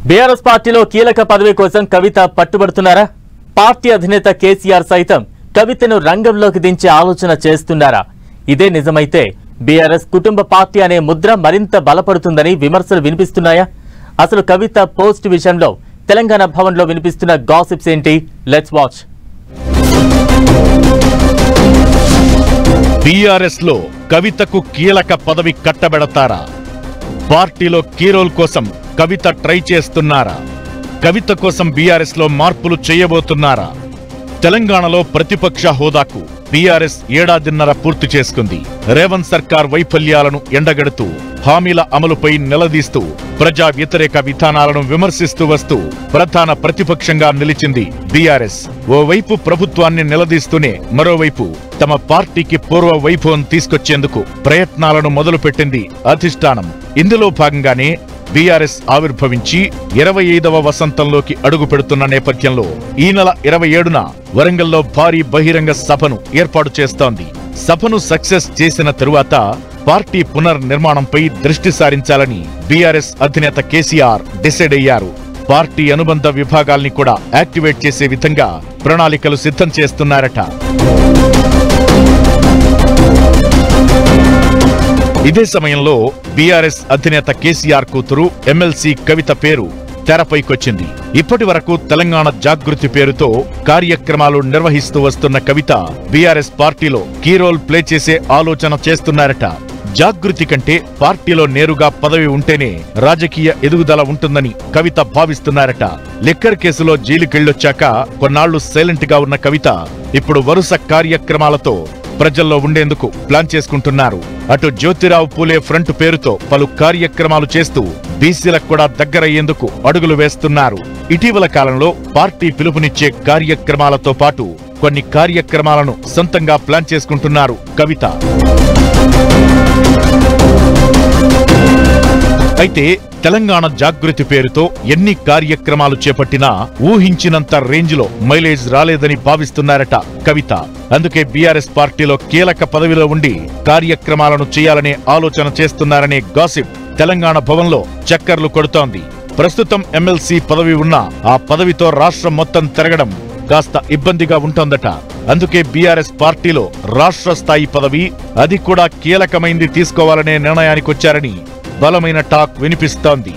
BRS పార్టీలో కీలక పదవి కోసం కవిత పట్టుబడుతున్నారా? పార్టీ అధినేత కేసీఆర్ సైతం కవితను రంగంలోకి దించే ఆలోచన చేస్తున్నారా? ఇదే నిజమైతే బీఆర్ఎస్ కుటుంబ పార్టీ అనే ముద్ర మరింత బలపడుతుందని విమర్శలు వినిపిస్తున్నాయా? అసలు కవిత పోస్ట్ విషయంలో తెలంగాణ భవన్లో వినిపిస్తున్న గాసిప్స్ ఏంటి? Let's watch. బీఆర్ఎస్ లో కవితకు కీలక పదవి కట్టబెడతారా? పార్టీలో కీరోల్ కోసం కవిత ట్రై చేస్తున్నారా? కవిత కోసం బీఆర్ఎస్ లో మార్పులు చేయబోతున్నారా? తెలంగాణలో ప్రతిపక్ష హోదాకు బీఆర్ఎస్ ఏడాదిన్నర పూర్తి చేసుకుంది. రేవంత్ సర్కార్ వైఫల్యాలను ఎండగడుతూ, హామీల అమలుపై నిలదీస్తూ, ప్రజా వ్యతిరేక విధానాలను విమర్శిస్తూ వస్తూ ప్రధాన ప్రతిపక్షంగా నిలిచింది బీఆర్ఎస్. ఓవైపు ప్రభుత్వాన్ని నిలదీస్తూనే మరోవైపు తమ పార్టీకి పూర్వ వైభవం తీసుకొచ్చేందుకు ప్రయత్నాలను మొదలుపెట్టింది అధిష్టానం. ఇందులో భాగంగానే బీఆర్ఎస్ ఆవిర్భవించి 25వ వసంతంలోకి అడుగు పెడుతున్న నేపథ్యంలో ఈ నెల 27న వరంగల్లో భారీ బహిరంగ సభను ఏర్పాటు చేస్తోంది. సభను సక్సెస్ చేసిన తరువాత పార్టీ పునర్నిర్మాణంపై దృష్టి సారించాలని బీఆర్ఎస్ అధినేత కేసీఆర్ డిసైడ్ అయ్యారు. పార్టీ అనుబంధ విభాగాల్ని కూడా యాక్టివేట్ చేసే విధంగా ప్రణాళికలు సిద్ధం చేస్తున్నారట. ఇదే సమయంలో బీఆర్ఎస్ అధినేత కేసీఆర్ కూతురు ఎమ్మెల్సీ కవిత పేరు తెరపైకొచ్చింది. ఇప్పటి వరకు తెలంగాణ జాగృతి పేరుతో కార్యక్రమాలు నిర్వహిస్తూ వస్తున్న కవిత బీఆర్ఎస్ పార్టీలో కీ రోల్ ప్లే చేసే ఆలోచన చేస్తున్నారట. జాగృతి కంటే పార్టీలో నేరుగా పదవి ఉంటేనే రాజకీయ ఎదుగుదల ఉంటుందని కవిత భావిస్తున్నారట. లిక్కర్ కేసులో జైలుకెళ్లొచ్చాక కొన్నాళ్లు సైలెంట్ గా ఉన్న కవిత ఇప్పుడు వరుస కార్యక్రమాలతో ప్రజల్లో ఉండేందుకు ప్లాన్ చేసుకుంటున్నారు. అటు జ్యోతిరావు పూలే ఫ్రంట్ పేరుతో పలు కార్యక్రమాలు చేస్తూ బీసీలకు కూడా దగ్గరయ్యేందుకు అడుగులు వేస్తున్నారు. ఇటీవల కాలంలో పార్టీ పిలుపునిచ్చే కార్యక్రమాలతో పాటు కొన్ని కార్యక్రమాలను సొంతంగా ప్లాన్ చేసుకుంటున్నారు కవిత. అయితే తెలంగాణ జాగృతి పేరుతో ఎన్ని కార్యక్రమాలు చేపట్టినా ఊహించినంత రేంజ్ లో మైలేజ్ రాలేదని భావిస్తున్నారట కవిత. అందుకే బీఆర్ఎస్ పార్టీలో కీలక పదవిలో ఉండి కార్యక్రమాలను చేయాలనే ఆలోచన చేస్తున్నారనే గాసిప్ తెలంగాణ భవన్లో చక్కర్లు కొడుతోంది. ప్రస్తుతం ఎమ్మెల్సీ పదవి ఉన్నా ఆ పదవితో రాష్ట్రం మొత్తం తిరగడం కాస్త ఇబ్బందిగా ఉంటోందట. అందుకే బీఆర్ఎస్ పార్టీలో రాష్ట్ర స్థాయి పదవి, అది కూడా కీలకమైంది తీసుకోవాలనే నిర్ణయానికొచ్చారని బలమైన టాక్ వినిపిస్తోంది.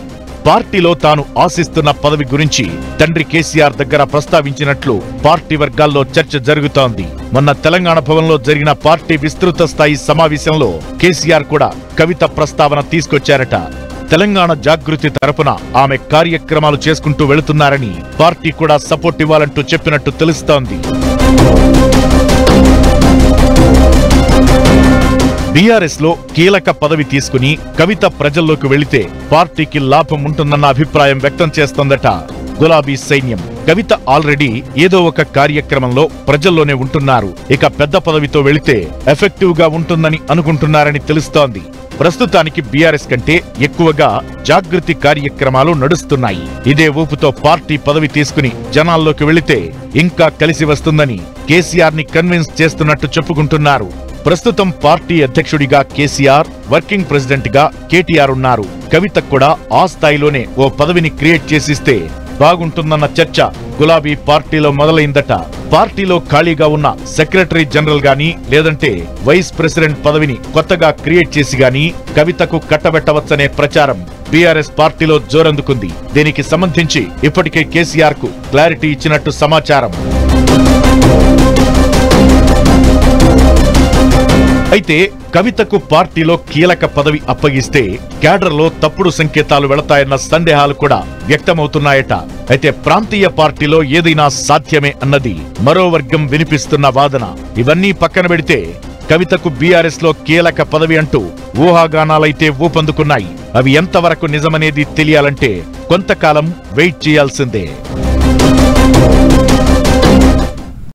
పార్టీలో తాను ఆశిస్తున్న పదవి గురించి తండ్రి కేసీఆర్ దగ్గర ప్రస్తావించినట్లు పార్టీ వర్గాల్లో చర్చ జరుగుతోంది. మొన్న తెలంగాణ భవన్లో జరిగిన పార్టీ విస్తృత స్థాయి సమావేశంలో కేసీఆర్ కూడా కవిత ప్రస్తావన తీసుకొచ్చారట. తెలంగాణ జాగృతి తరపున ఆమె కార్యక్రమాలు చేసుకుంటూ వెళుతున్నారని, పార్టీ కూడా సపోర్ట్ ఇవ్వాలంటూ చెప్పినట్టు తెలుస్తోంది. బీఆర్ఎస్ లో కీలక పదవి తీసుకుని కవిత ప్రజల్లోకి వెళితే పార్టీకి లాభం ఉంటుందన్న అభిప్రాయం వ్యక్తం చేస్తోందట గులాబీ సైన్యం. కవిత ఆల్రెడీ ఏదో ఒక కార్యక్రమంలో ప్రజల్లోనే ఉంటున్నారు. ఇక పెద్ద పదవితో వెళితే ఎఫెక్టివ్ గా ఉంటుందని అనుకుంటున్నారని తెలుస్తోంది. ప్రస్తుతానికి బీఆర్ఎస్ కంటే ఎక్కువగా జాగృతి కార్యక్రమాలు నడుస్తున్నాయి. ఇదే ఊపుతో పార్టీ పదవి తీసుకుని జనాల్లోకి వెళితే ఇంకా కలిసి వస్తుందని కేసీఆర్ ని కన్విన్స్ చేస్తున్నట్టు చెప్పుకుంటున్నారు. ప్రస్తుతం పార్టీ అధ్యక్షుడిగా కేసీఆర్, వర్కింగ్ ప్రెసిడెంట్ గా కేటీఆర్ ఉన్నారు. కవిత కూడా ఆ స్థాయిలోనే ఓ పదవిని క్రియేట్ చేసిస్తే బాగుంటుందన్న చర్చ గులాబీ పార్టీలో మొదలైందట. పార్టీలో ఖాళీగా ఉన్న సెక్రటరీ జనరల్ గాని లేదంటే వైస్ ప్రెసిడెంట్ పదవిని కొత్తగా క్రియేట్ చేసి గాని కవితకు కట్టబెట్టవచ్చనే ప్రచారం బీఆర్ఎస్ పార్టీలో జోరందుకుంది. దీనికి సంబంధించి ఇప్పటికే కేసీఆర్ కు క్లారిటీ ఇచ్చినట్టు సమాచారం. అయితే కవితకు పార్టీలో కీలక పదవి అప్పగిస్తే క్యాడర్లో తప్పుడు సంకేతాలు వెళతాయన్న సందేహాలు కూడా వ్యక్తమవుతున్నాయట. అయితే ప్రాంతీయ పార్టీలో ఏదైనా సాధ్యమే అన్నది మరో వర్గం వినిపిస్తున్న వాదన. ఇవన్నీ పక్కన పెడితే కవితకు బీఆర్ఎస్ లో కీలక పదవి అంటూ ఊహాగానాలైతే ఊపందుకున్నాయి. అవి ఎంతవరకు నిజమనేది తెలియాలంటే కొంతకాలం వెయిట్ చేయాల్సిందే.